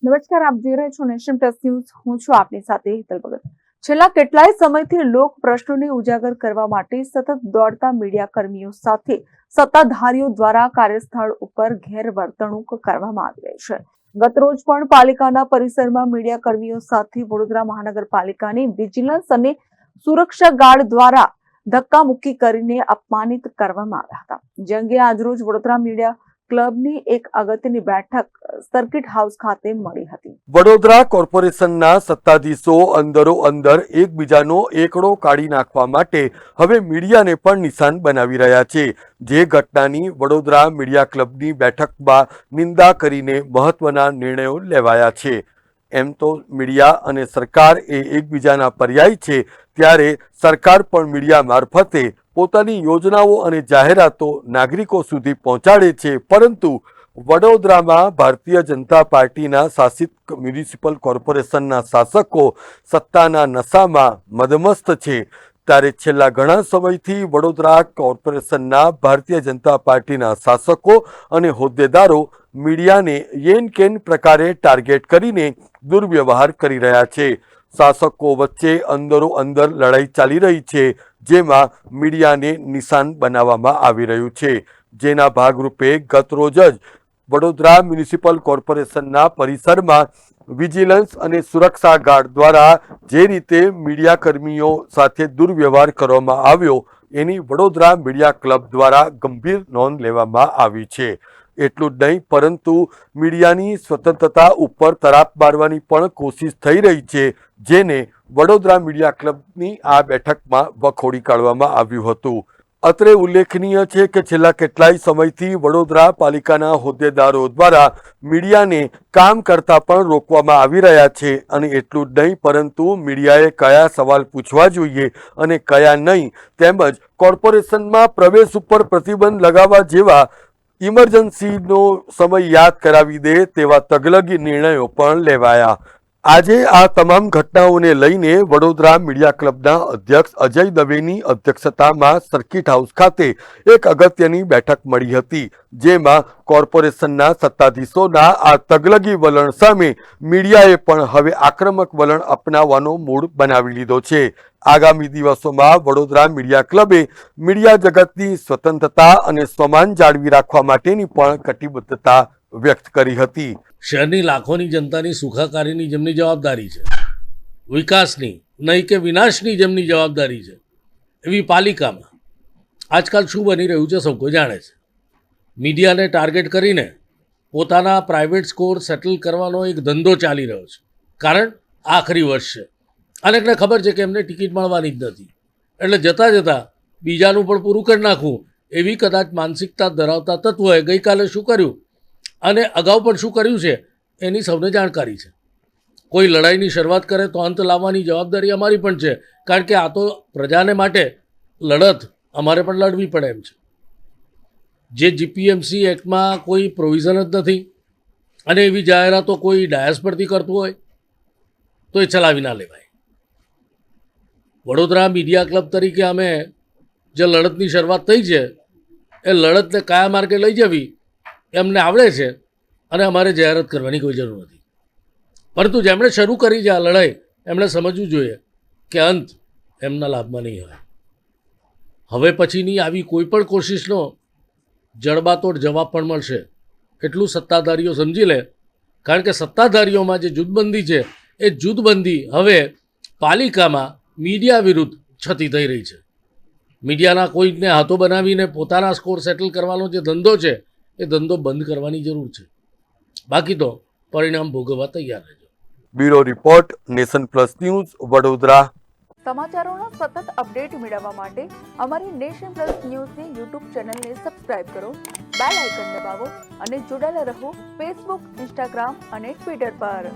નમસ્કાર, આપ જોઈ રહ્યા છો નેશન પ્લસ ન્યૂઝ. હું છું આપની સાથે હિતલ ભગત. છેલ્લા કેટલાય સમયથી લોક પ્રશ્નોને ઉજાગર કરવા માટે સતત દોડતા મીડિયા કર્મીઓ સાથે સત્તાધારીઓ દ્વારા કાર્યસ્થળ ઉપર ગેરવર્તણૂક કરવામાં આવી રહી છે. ગતરોજ પણ પાલિકાના પરિસરમાં મીડિયા કર્મીઓ સાથે વડોદરા મહાનગરપાલિકાની વિજિલન્સ અને સુરક્ષા ગાર્ડ દ્વારા ધક્કામુક્કી કરીને અપમાનિત કરવામાં આવ્યા હતા. જે અંગે આજરોજ વડોદરા મીડિયા ક્લબની એક અગત્યની બેઠક સર્કિટ હાઉસ ખાતે મળી હતી. વડોદરા કોર્પોરેશનના સત્તાધીશો અંદરો એકબીજાનો એકડો કાઢી નાખવા માટે હવે મીડિયાને પણ નિશાન બનાવી રહ્યા છે. જે ઘટનાની વડોદરા મીડિયા ક્લબની બેઠકમાં નિંદા કરીને મહત્વના નિર્ણયો લેવાયા છે. એમ તો મીડિયા અને સરકાર એ એકબીજાના પર્યાય છે, ત્યારે સરકાર પણ મ્યુનિસિપલ મારફતે પોતાની યોજનાઓ અને જાહેરાતો નાગરિકો સુધી પહોંચાડે છે. પરંતુ વડોદરામાં ભારતીય જનતા પાર્ટીના શાસિત મ્યુનિસિપલ કોર્પોરેશનના શાસકો સત્તાના નશામાં મદમસ્ત છે. ત્યારે છેલ્લા ઘણા સમયથી વડોદરા કોર્પોરેશનના ભારતીય જનતા પાર્ટીના શાસકો અને હોદ્દેદારો મીડિયાને યેન કેન પ્રકારે ટાર્ગેટ કરીને દુર્વ્યવહાર કરી રહ્યા છે. શાસકો વચ્ચે અંદર લડાઈ ચાલી રહી છે, જેમાં મીડિયાને નિશાન બનાવવામાં આવી રહ્યું છે. જેના ભાગરૂપે ગતરોજ જ વડોદરા મ્યુનિસિપલ કોર્પોરેશનના પરિસરમાં વિજિલન્સ અને સુરક્ષા ગાર્ડ દ્વારા જે રીતે મીડિયા કર્મીઓ સાથે દુર્વ્યવહાર કરવામાં આવ્યો, એની વડોદરા મીડિયા ક્લબ દ્વારા ગંભીર નોંધ લેવામાં આવી છે. એટલું જ નહીં, પરંતુ મીડિયાની સ્વતંત્રતા ઉપર તરાપ મારવાની પણ કોશિશ થઈ રહી છે, જેને વડોદરા મીડિયા ક્લબની આ બેઠકમાં વખોડી કાઢવામાં આવ્યું હતું. અત્રે ઉલ્લેખનીય છે કે છેલ્લા કેટલાય સમયથી વડોદરા પાલિકાના હોદ્દેદારો દ્વારા મીડિયાને કામ કરતા પણ રોકવામાં આવી રહ્યા છે. અને એટલું જ નહીં, પરંતુ મીડિયાએ કયા સવાલ પૂછવા જોઈએ અને કયા નહીં, તેમજ કોર્પોરેશનમાં પ્રવેશ ઉપર પ્રતિબંધ લગાવવા જેવા ઇમરજન્સીનો સમય યાદ કરાવી દે તેવા તગલગી નિર્ણયો પણ લેવાયા. આજે આ તમામ ઘટનાઓને લઈને વડોદરા મીડિયા ક્લબના અધ્યક્ષ અજય દવેની અધ્યક્ષતામાં સર્કિટ હાઉસ ખાતે એક અગત્યની બેઠક મળી હતી. જેમાં કોર્પોરેશનના સત્તાધીશોના આ તગલગી વલણ સામે મીડિયાએ પણ હવે આક્રમક વલણ અપનાવવાનો મૂડ બનાવી લીધો છે. આગામી દિવસોમાં વડોદરા મીડિયા ક્લબે મીડિયા જગતની સ્વતંત્રતા અને સ્વમાન જાળવી રાખવા માટેની પણ કટિબદ્ધતા વ્યક્ત કરી હતી. શહેરની લાખોની જનતાની સુખાકારીની જેમની જવાબદારી છે, વિકાસની નહીં કે વિનાશની જેમની જવાબદારી છે, એવી પાલિકામાં આજકાલ શું બની રહ્યું છે સૌ કોઈ જાણે છે. મીડિયાને ટાર્ગેટ કરીને પોતાના પ્રાઇવેટ સ્કોર સેટલ કરવાનો એક ધંધો ચાલી રહ્યો છે. કારણ આખરી વર્ષ છે, અનેકને ખબર છે કે એમને ટિકિટ મળવાની જ નથી, એટલે જતાં જતાં બીજાનું પણ પૂરું કરી નાખવું એવી કદાચ માનસિકતા ધરાવતા તત્વોએ ગઈકાલે શું કર્યું અને અગાઉ પણ શું કર્યું છે એની સૌને જાણકારી છે. કોઈ લડાઈની શરૂઆત કરે તો અંત લાવવાની જવાબદારી અમારી પણ છે, કારણ કે આ તો પ્રજાને માટે લડત અમારે પણ લડવી પડે એમ છે. જે જીપીએમસી એક્ટમાં કોઈ પ્રોવિઝન જ નથી અને એવી જાહેરાતો કોઈ ડાયસ પરથી કરતું હોય તો એ ચલાવી ના લેવાય. વડોદરા મીડિયા ક્લબ તરીકે અમે જે લડતની શરૂઆત થઈ છે એ લડતને કયા માર્ગે લઈ જવી એમને આવડે છે અને અમારે જાહેરાત કરવાની કોઈ જરૂર નથી. પરંતુ જેમણે શરૂ કરી છે આ લડાઈ, એમણે સમજવું જોઈએ કે અંત એમના લાભમાં નહીં હોય. હવે પછીની આવી કોઈ પણ કોશિશનો જડબાતોડ જવાબ પણ મળશે, એટલું સત્તાધારીઓ સમજી લે. કારણ કે સત્તાધારીઓમાં જે જૂથબંધી છે એ જૂથબંધી હવે પાલિકામાં મીડિયા વિરુદ્ધ છતી થઈ રહી છે. મીડિયાના કોઈને હાથો બનાવીને પોતાના સ્કોર સેટલ કરવાનો જે ધંધો છે એ ધંધો બંધ કરવાની જરૂર છે. બાકી તો પરિણામ ભોગવવા તૈયાર રહેજો. Bureau report, nation plus news, Vadodara. સમાચારોનો સતત અપડેટ મેળવવા માટે અમારી નેશન પ્લસ ન્યૂઝની યુટ્યુબ ચેનલને સબસ્ક્રાઇબ કરો, બેલ આઇકન દબાવો અને જોડાયેલા રહો ફેસબુક, ઇન્સ્ટાગ્રામ અને ટ્વિટર પર.